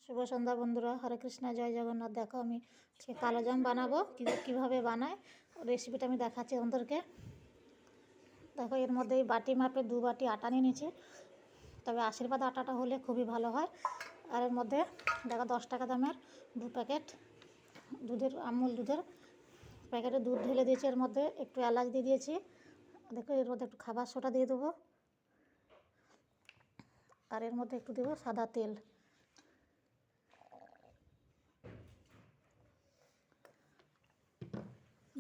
শুভ সন্ধ্যা বন্ধুরা, হরে কৃষ্ণ, জয় জগন্নাথ। দেখো আমি কালো জাম বানাবো, কীভাবে বানায় রেসিপিটা আমি দেখাচ্ছি তোমাদেরকে। দেখো এর মধ্যে এই বাটি মাপে 2 বাটি আটা নিয়ে নিয়েছি, তবে আশীর্বাদ আটাটা হলে খুবই ভালো হয়। আর এর মধ্যে দেখো 10 টাকা দামের 2 প্যাকেট দুধের, আমুল দুধের প্যাকেটে দুধ ঢেলে দিয়েছি। এর মধ্যে একটু এলাচ দিয়ে দিয়েছি। দেখো এর মধ্যে একটু খাবার সোডা দিয়ে দেবো, আর এর মধ্যে একটু দেবো সাদা তেল।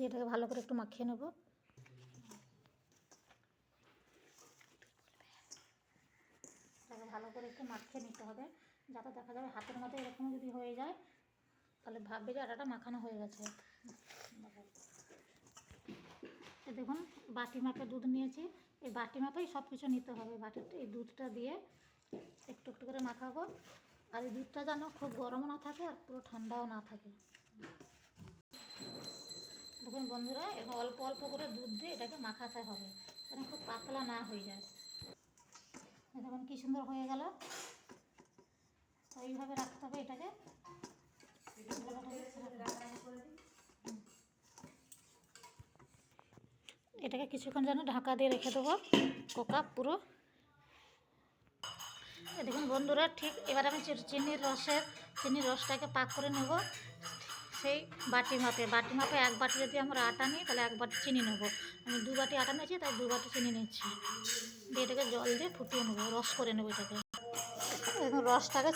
এটাকে ভালো করে একটু মাখিয়ে নেব। এটাকে ভালো করে একটু মাখিয়ে নিতে হবে, যাতে দেখা যাবে হাতের মধ্যে এরকম যদি হয়ে যায় তাহলে ভাববে যে আটাটা মাখানো হয়ে গেছে। দেখুন বাটি মাপে দুধ নিয়েছি, এই বাটি মাপেই সব কিছু নিতে হবে। বাটিতে এই দুধটা দিয়ে একটু একটু করে মাখাবো। আর এই দুধটা যেন খুব গরমও না থাকে আর পুরো ঠান্ডাও না থাকে। দেখুন বন্ধুরা, এরকম অল্প অল্প করে দুধ দিয়ে এটাকে মাখাতে হবে, যেন খুব পাতলা না হয়ে যায়। দেখুন কী সুন্দর হয়ে গেল। তো এইভাবে রাখতে হবে এটাকে। এটাকে কিছুক্ষণ যেন ঢাকা দিয়ে রেখে দেবো, কোকা পুরো। দেখুন বন্ধুরা, ঠিক এবার আমি চিনির রসটাকে পাক করে নেব। সেই বাটি মাপে 1 বাটি যদি আমরা আটা নিই তাহলে 1 বাটি চিনি নেব। আমি 2 বাটি আটা নিয়েছি, তাই 2 বাটি চিনি নিচ্ছি। দিয়ে এটাকে জল দিয়ে ফুটিয়ে নেবো, রস করে নেবো এটাকে। দেখুন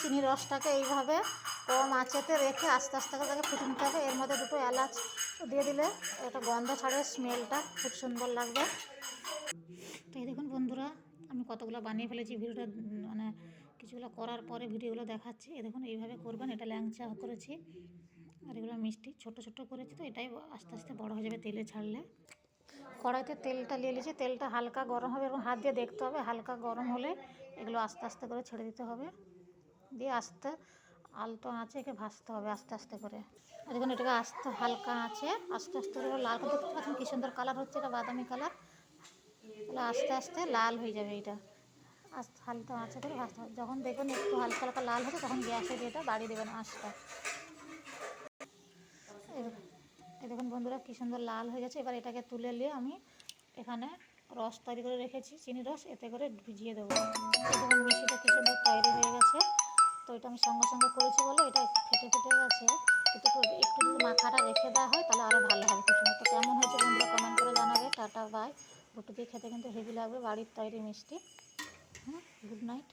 চিনির রসটাকে এইভাবে কম আঁচেতে রেখে আস্তে আস্তে করে তাকে ফুটিয়ে নিতে হবে। এর মধ্যে 2টো এলাচ দিয়ে দিলে একটা গন্ধ ছাড়ে, স্মেলটা খুব সুন্দর লাগবে। তো এই দেখুন বন্ধুরা, আমি কতগুলো বানিয়ে ফেলেছি। ভিডিওটা মানে কিছুগুলো করার পরে ভিডিওগুলো দেখাচ্ছি। এই দেখুন এইভাবে করবেন। এটা ল্যাংচা করেছি, আর এগুলো মিষ্টি ছোট ছোট করেছি। তো এটাই আস্তে আস্তে বড় হয়ে যাবে তেলে ছাড়লে। কড়াইতে তেলটা নিয়ে নিয়েছি, তেলটা হালকা গরম হবে এবং হাত দিয়ে দেখতে হবে। হালকা গরম হলে এগুলো আস্তে আস্তে করে ছেড়ে দিতে হবে, দিয়ে আলতো আঁচে একে ভাজতে হবে আস্তে আস্তে করে। দেখুন এটাকে হালকা আঁচে আস্তে আস্তে করে লাল করে দেখতে পাচ্ছেন কী সুন্দর কালার হচ্ছে। এটা বাদামি কালার, তাহলে আস্তে আস্তে লাল হয়ে যাবে। এটা হালকা আঁচে করে ভাজতে হবে। যখন দেখবেন একটু হালকা হালকা লাল হবে তখন গ্যাসে দিয়ে এটা বাড়িয়ে দেবেন আঁচটা। এই দেখুন বন্ধুরা কী সুন্দর লাল হয়ে গেছে। এবার এটাকে তুলে নিয়ে আমি এখানে রস তৈরি করে রেখেছি, চিনি রস, এতে করে ভিজিয়ে দেবো। দেখুন মিষ্টিটা কী সুন্দর তৈরি হয়ে গেছে। তো এটা আমি সঙ্গে সঙ্গে করেছি বলে এটা একটু ফেটে গেছে। একটু যদি মাখাটা রেখে দেওয়া হয় তাহলে আরও ভালো হবে খুব সুন্দর। তো কেমন হয়েছে বন্ধুরা কমেন্ট করে জানাবে। Tata bye. রুটি দিয়ে খেতে কিন্তু হেভি লাগবে, বাড়ির তৈরি মিষ্টি। Good night.